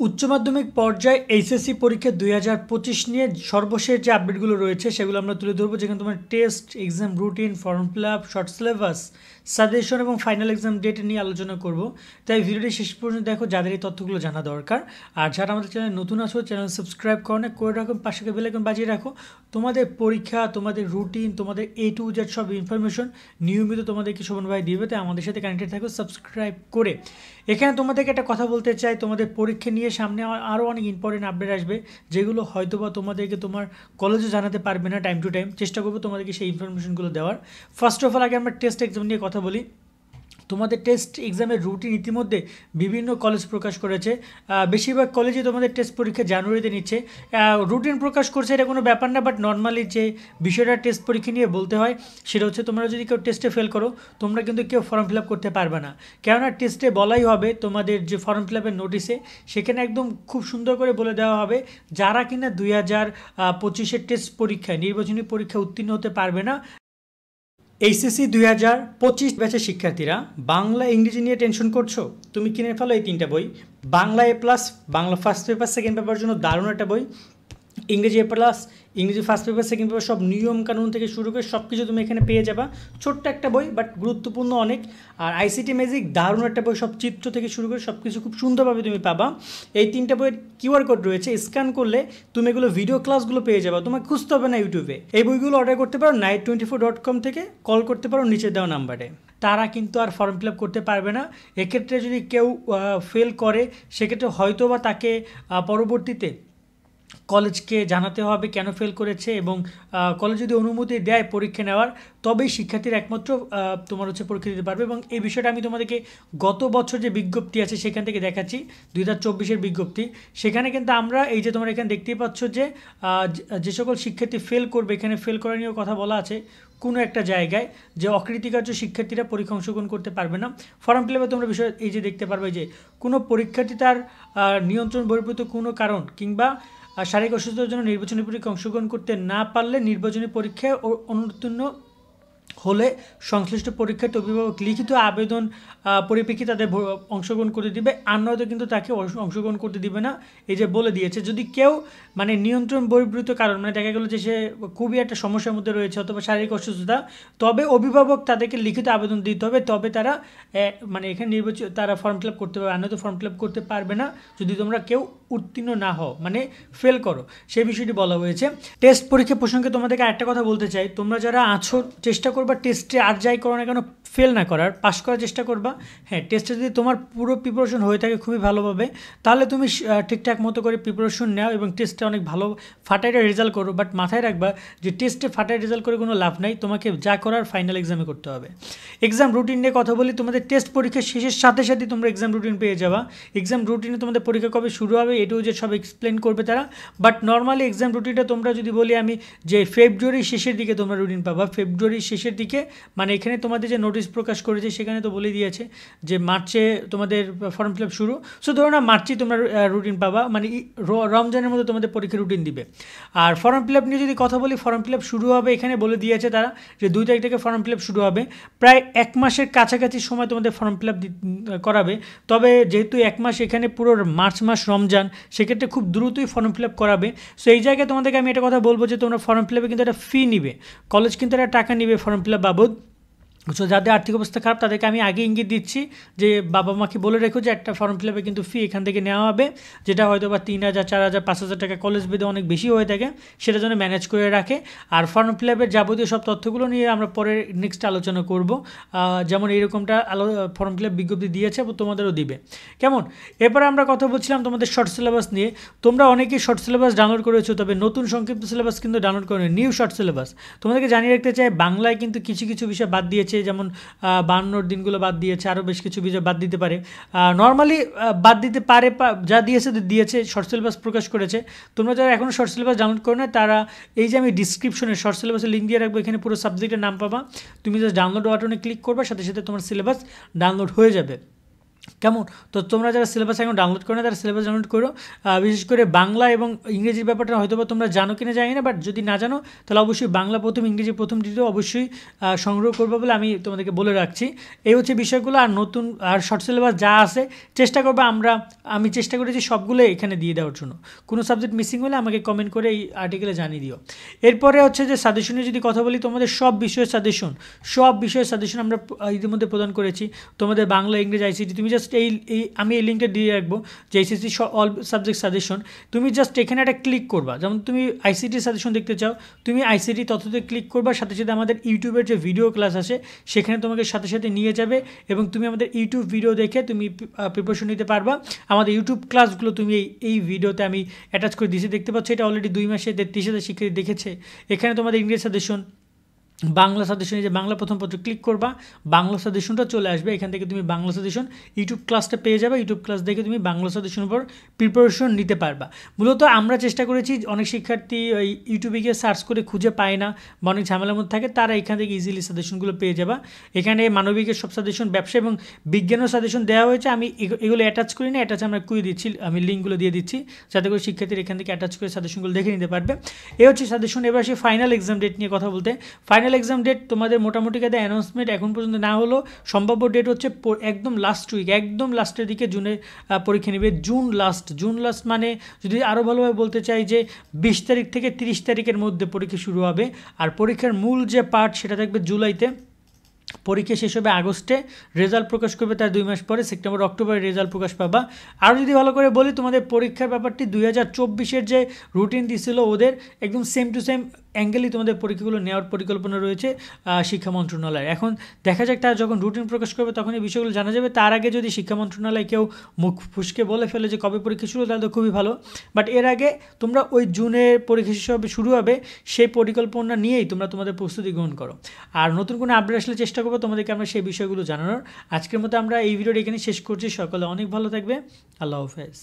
উচ্চ মাধ্যমিক পর্যায়ে এইচএসসি পরীক্ষা 2025 নিয়ে সর্বশেষ যে আপডেটগুলো রয়েছে সেগুলো আমরা তুলে ধরবো, যেখানে তোমার test, exam routine, form fill up, short syllabus, suggestion এবং ফাইনাল এক্সাম ডেট নিয়ে আলোচনা করব। তাই ভিডিওটি শেষ পর্যন্ত দেখো, যাদের এই তথ্যগুলো জানা দরকার। আর যারা আমাদের চ্যানেল নতুন আছো, চ্যানেল সাবস্ক্রাইব করে রাখো, পাশে বেল আইকন বাজিয়ে রাখো। তোমাদের পরীক্ষা, তোমাদের রুটিন, তোমাদের A to Z সব ইনফরমেশন নিয়মিত তোমাদেরকে শোভন ভাই দিবে, তাই আমাদের সাথে কানেক্টেড থাকো সাবস্ক্রাইব করে। এখানে তোমাদেরকে একটা কথা বলতে চাই, তোমাদের পরীক্ষা নিয়ে সামনে আরও অনেক ইম্পর্টেন্ট আপডেট আসবে, যেগুলো হয়তো বা তোমাদেরকে তোমার কলেজে জানাতে পারবে না টাইম টু টাইম। চেষ্টা করবো তোমাদেরকে সেই ইনফরমেশনগুলো দেওয়ার। ফার্স্ট অফ অল আগে আমরা টেস্ট এক্সাম নিয়ে কথা বলি। তোমাদের টেস্ট এক্সামের রুটিন ইতিমধ্যে বিভিন্ন কলেজ প্রকাশ করেছে। বেশিরভাগ কলেজে তোমাদের টেস্ট পরীক্ষা জানুয়ারিতে নিচ্ছে। রুটিন প্রকাশ করছে এটা কোনো ব্যাপার না, বাট নর্মালি যে বিষয়টা টেস্ট পরীক্ষা নিয়ে বলতে হয় সেটা হচ্ছে, তোমরা যদি কেউ টেস্টে ফেল করো, তোমরা কিন্তু কেউ ফর্ম ফিল আপ করতে পারবে না। কেননা টেস্টে বলাই হবে তোমাদের যে ফর্ম ফিল আপের নোটিশে, সেখানে একদম খুব সুন্দর করে বলে দেওয়া হবে যারা কিনা 2025 টেস্ট পরীক্ষায়, নির্বাচনী পরীক্ষা উত্তীর্ণ হতে পারবে না। এইচএসসি 2025 ব্যাচের শিক্ষার্থীরা বাংলা ইংরেজি নিয়ে টেনশন করছো, তুমি কিনে ফেলো এই 3টা বই। Bangla A+, Bangla first paper second paper জন্য দারুণ একটা বই। ইংরেজি A+, ইংরেজি ফার্স্ট পেপার সেকেন্ড পেপার সব নিয়ম কানুন থেকে শুরু করে সব কিছু তুমি এখানে পেয়ে যাবা। ছোট্ট একটা বই, বাট গুরুত্বপূর্ণ অনেক। আর আইসিটি ম্যাজিক দারুণ একটা বই, সব চিত্র থেকে শুরু করে সব কিছু খুব সুন্দরভাবে তুমি পাবা। এই 3টা বইয়ের QR কোড রয়েছে, স্ক্যান করলে তুমি এগুলো ভিডিও ক্লাসগুলো পেয়ে যাবা, তোমাকে খুঁজতে হবে না ইউটিউবে। এই বইগুলো অর্ডার করতে পারো night24.com থেকে, কল করতে পারো নিচে দেওয়া নাম্বারে। তারা কিন্তু আর ফর্ম ফিল আপ করতে পারবে না। এক্ষেত্রে যদি কেউ ফেল করে, সেক্ষেত্রে হয়তো বা তাকে পরবর্তীতে কলেজকে জানাতে হবে কেন ফেল করেছে, এবং কলেজ যদি অনুমতি দেয় পরীক্ষা নেওয়ার, তবেই শিক্ষার্থীরা একমাত্র তোমার হচ্ছে পরীক্ষা দিতে পারবে। এবং এই বিষয়টা আমি তোমাদেরকে গত বছর যে বিজ্ঞপ্তি আছে সেখান থেকে দেখাচ্ছি, 2024-এর বিজ্ঞপ্তি। সেখানে কিন্তু আমরা এই যে তোমরা এখানে দেখতেই পাচ্ছ যে যে সকল শিক্ষার্থী ফেল করবে, এখানে ফেল করা নিয়েও কথা বলা আছে কোনো একটা জায়গায়, যে অকৃতকার্য শিক্ষার্থীরা পরীক্ষা অংশগ্রহণ করতে পারবে না। ফর্ম ফিল আপে তোমরা বিষয় এই যে দেখতে পারবে যে কোনো পরীক্ষার্থী তার নিয়ন্ত্রণ বহির্ভূত কোনো কারণ কিংবা শারীরিক অসুস্থতার জন্য নির্বাচনী পরীক্ষা অংশগ্রহণ করতে না পারলে, নির্বাচনী পরীক্ষায় অনুত্তীর্ণ হলে সংশ্লিষ্ট পরীক্ষার্থী অভিভাবক লিখিত আবেদন পরিপ্রেক্ষিতে তাদের অংশগ্রহণ করতে দিবে, আর নয়তো কিন্তু তাকে অংশগ্রহণ করতে দিবে না। এই যে বলে দিয়েছে, যদি কেউ মানে নিয়ন্ত্রণ বহির্ভূত কারণ, মানে দেখা গেলো যে সে খুবই একটা সমস্যার মধ্যে রয়েছে অথবা শারীরিক অসুস্থতা, তবে অভিভাবক তাদেরকে লিখিত আবেদন দিতে হবে, তবে তারা মানে এখানে তারা ফর্ম ফিল আপ করতে পারবে, আর নয়তো ফর্ম ফিল আপ করতে পারবে না যদি তোমরা কেউ উত্তীর্ণ না হও, মানে ফেল করো। সেই বিষয়টি বলা হয়েছে। টেস্ট পরীক্ষা প্রসঙ্গে তোমাদেরকে আরেকটা কথা বলতে চাই, তোমরা যারা আছো চেষ্টা করবা টেস্টে আর যাই করো না কেন ফেল না করার, পাস করার চেষ্টা করবা। হ্যাঁ, টেস্টে যদি তোমার পুরো প্রিপারেশন হয়ে থাকে খুবই ভালোভাবে, তাহলে তুমি ঠিকঠাক মতো করে প্রিপারেশন নাও এবং টেস্টে অনেক ভালো ফাটাইটা রেজাল্ট করো। বাট মাথায় রাখবা যে টেস্টে ফাটাই রেজাল্ট করে কোনো লাভ নাই, তোমাকে যা করার ফাইনাল এক্সামে করতে হবে। এক্সাম রুটিন নিয়ে কথা বলি, তোমাদের টেস্ট পরীক্ষা শেষের সাথে সাথে তোমরা এক্সাম রুটিন পেয়ে যাবা। এক্সাম রুটিনে তোমাদের পরীক্ষা কবে শুরু হবে A to Z সব এক্সপ্লেন করবে তারা। বাট নর্মালি এক্সাম রুটিনটা তোমরা যদি বলি আমি, যে ফেব্রুয়ারির শেষের দিকে তোমরা রুটিন পাবা। ফেব্রুয়ারির শেষের দিকে মানে এখানে তোমাদের যে নোটিশ প্রকাশ করেছে সেখানে তো বলে দিয়েছে যে মার্চে তোমাদের ফর্ম ফিল আপ শুরু। সো ধরো না মার্চে তোমরা রুটিন পাবা, মানে রমজানের মধ্যে তোমাদের পরীক্ষা রুটিন দিবে। আর ফর্ম ফিল আপ নিয়ে যদি কথা বলি, ফর্ম ফিল আপ শুরু হবে, এখানে বলে দিয়েছে তারা যে 2 তারিখ থেকে ফর্ম ফিল আপ শুরু হবে। প্রায় 1 মাসের কাছাকাছি সময় তোমাদের ফর্ম ফিল আপ করাবে। তবে যেহেতু 1 মাস এখানে পুরো মার্চ মাস রমজান, সেক্ষেত্রে খুব দ্রুতই ফর্ম ফিল আপ করাবে। সো এই জায়গায় তোমাদেরকে আমি একটা কথা বলবো যে তোমরা ফর্ম ফিল আপে কিন্তু একটা ফি নিবে, কলেজ কিন্তু একটা টাকা নিবে ফর্ম ফিল আপ বাবদ। সো যাদের আর্থিক অবস্থা খারাপ তাদেরকে আমি আগে ইঙ্গিত দিচ্ছি যে বাবা মাকে বলে রেখো যে একটা ফর্ম ফিল আপে কিন্তু ফি এখান থেকে নেওয়া হবে, যেটা হয়তো বা 3,000, 4,000, 5,000 টাকা কলেজ বেদে অনেক বেশি হয়ে থাকে, সেটা যেন ম্যানেজ করে রাখে। আর ফর্ম ফিল আপের যাবতীয় সব তথ্যগুলো নিয়ে আমরা পরে নেক্সট আলোচনা করব। যেমন এইরকমটা ফর্ম ফিল আপ বিজ্ঞপ্তি দিয়েছে, তোমাদেরও দিবে। কেমন? এরপরে আমরা কথা বলছিলাম তোমাদের শর্ট সিলেবাস নিয়ে। তোমরা অনেকেই শর্ট সিলেবাস ডাউনলোড করেছো, তবে নতুন সংক্ষিপ্ত সিলেবাস কিন্তু ডাউনলোড করে নিউ শর্ট সিলেবাস। তোমাদেরকে জানিয়ে রাখতে চাই, বাংলায় কিন্তু কিছু কিছু বিষয় বাদ দিয়েছে, যেমন 52 দিনগুলো বাদ দিয়েছে, আরও বেশ কিছু বিষয় বাদ দিতে পারে। নর্মালি বাদ দিতে পারে, যা দিয়েছে শর্ট সিলেবাস প্রকাশ করেছে। তোমরা যারা এখনও শর্ট সিলেবাস ডাউনলোড করো না, তারা এই যে আমি ডিসক্রিপশনে শর্ট সিলেবাসের লিঙ্ক দিয়ে রাখবো, এখানে পুরো সাবজেক্টের নাম পাবা, তুমি জাস্ট ডাউনলোড বাটনে ক্লিক করবে, সাথে সাথে তোমার সিলেবাস ডাউনলোড হয়ে যাবে। কেমন? তো তোমরা যারা সিলেবাস এখন ডাউনলোড করো না তারা সিলেবাস ডাউনলোড করো। বিশেষ করে বাংলা এবং ইংরেজির ব্যাপারটা হয়তোবা তোমরা জানো কিনা জানি না, বাট যদি না জানো তাহলে অবশ্যই বাংলা প্রথম, ইংরেজি প্রথম, দ্বিতীয় অবশ্যই সংগ্রহ করবো বলে আমি তোমাদেরকে বলে রাখছি। এই হচ্ছে বিষয়গুলো। আর নতুন আর শর্ট সিলেবাস যা আছে চেষ্টা করবো আমি চেষ্টা করেছি সবগুলো এখানে দিয়ে দেওয়ার জন্য। কোনো সাবজেক্ট মিসিং হলে আমাকে কমেন্ট করে এই আর্টিকেলে জানিয়ে দিও। এরপরে হচ্ছে যে সাজেশনের যদি কথা বলি, তোমাদের সব বিষয়ের সাজেশন আমরা ইতিমধ্যে প্রদান করেছি। তোমাদের বাংলা, ইংরেজি, আইসিটি, তুমি জাস্ট আমি এই লিঙ্কটা দিয়ে রাখবো যে আইসিসি অল সাবজেক্ট সাজেশন। তুমি জাস্ট এখানে একটা ক্লিক করবা, যেমন তুমি আইসিটি সাজেশন দেখতে চাও, তুমি আইসিটি তথ্যতে ক্লিক করবা, সাথে সাথে আমাদের ইউটিউবের যে ভিডিও ক্লাস আছে সেখানে তোমাকে সাথে সাথে নিয়ে যাবে এবং তুমি আমাদের ইউটিউব ভিডিও দেখে তুমি প্রিপারেশন নিতে পারবা। আমাদের ইউটিউব ক্লাসগুলো তুমি এই ভিডিওতে আমি অ্যাটাচ করে দিয়েছি, দেখতে পাচ্ছ। এটা অলরেডি 2 মাসে 33,000 শিক্ষার্থী দেখেছে। এখানে তোমাদের ইংরেজি সাজেশন, বাংলা সাজেশনে যে বাংলা প্রথম পত্র ক্লিক করবা, বাংলা সাজেশনটা চলে আসবে। এখান থেকে তুমি বাংলা সাজেশন ইউটিউব ক্লাসটা পেয়ে যাবে। ইউটিউব ক্লাস দেখে তুমি বাংলা সাজেশনের উপর প্রিপারেশন নিতে পারবা। মূলত আমরা চেষ্টা করেছি, অনেক শিক্ষার্থী ওই ইউটিউবে গিয়ে সার্চ করে খুঁজে পায় না বা অনেক ঝামেলার মধ্যে থাকে, তারা এখান থেকে ইজিলি সাজেশনগুলো পেয়ে যাবা। এখানে মানবিকের সব সাজেশন, ব্যবসা এবং বিজ্ঞানের সাজেশন দেওয়া হয়েছে। আমি এগুলো অ্যাটাচ করি না, অ্যাটাচ আমরা করে দিচ্ছি, আমি লিঙ্কগুলো দিয়ে দিচ্ছি যাতে করে শিক্ষার্থীরা এখান থেকে অ্যাটাচ করে সাজেশনগুলো দেখে নিতে পারবে। এই হচ্ছে সাজেশন। এবার আসি ফাইনাল এক্সাম ডেট নিয়ে কথা বলতে। ফাইনাল এক্সাম ডেট তোমাদের মোটামুটি কাদের অ্যানাউন্সমেন্ট এখন পর্যন্ত না হলো, সম্ভাব্য ডেট হচ্ছে একদম লাস্ট উইক, একদম লাস্টের দিকে জুনে পরীক্ষা নেবে। জুন লাস্ট মানে যদি আরও ভালোভাবে বলতে চাই যে 20 তারিখ থেকে 30 তারিখের মধ্যে পরীক্ষা শুরু হবে। আর পরীক্ষার মূল যে পার্ট সেটা থাকবে জুলাইতে, পরীক্ষা শেষ হবে আগস্টে, রেজাল্ট প্রকাশ করবে তার 2 মাস পরে, সেপ্টেম্বর অক্টোবরে রেজাল্ট প্রকাশ পাবা। আর যদি ভালো করে বলি, তোমাদের পরীক্ষার ব্যাপারটি 2024-এর যে রুটিন দিছিল ওদের একদম সেম টু সেম অ্যাঙ্গেলই তোমাদের পরীক্ষাগুলো নেওয়ার পরিকল্পনা রয়েছে শিক্ষা মন্ত্রণালয়ের। এখন দেখা যাক তারা যখন রুটিন প্রকাশ করবে তখন এই বিষয়গুলো জানা যাবে। তার আগে যদি শিক্ষা মন্ত্রণালয় কেউ মুখ ফুসকে বলে ফেলে যে কবে পরীক্ষা শুরু, তাহলে তো খুবই ভালো। বাট এর আগে তোমরা ওই জুনে পরীক্ষা শুরু হবে সেই পরিকল্পনা নিয়েই তোমরা তোমাদের প্রস্তুতি গ্রহণ করো। আর নতুন কোনো আপডেট আসলে চেষ্টা করবো তোমাদেরকে আমরা সেই বিষয়গুলো জানানোর। আজকের মতো আমরা এই ভিডিওটা এখানে শেষ করছি। সকলে অনেক ভালো থাকবে। আল্লাহ হাফেজ।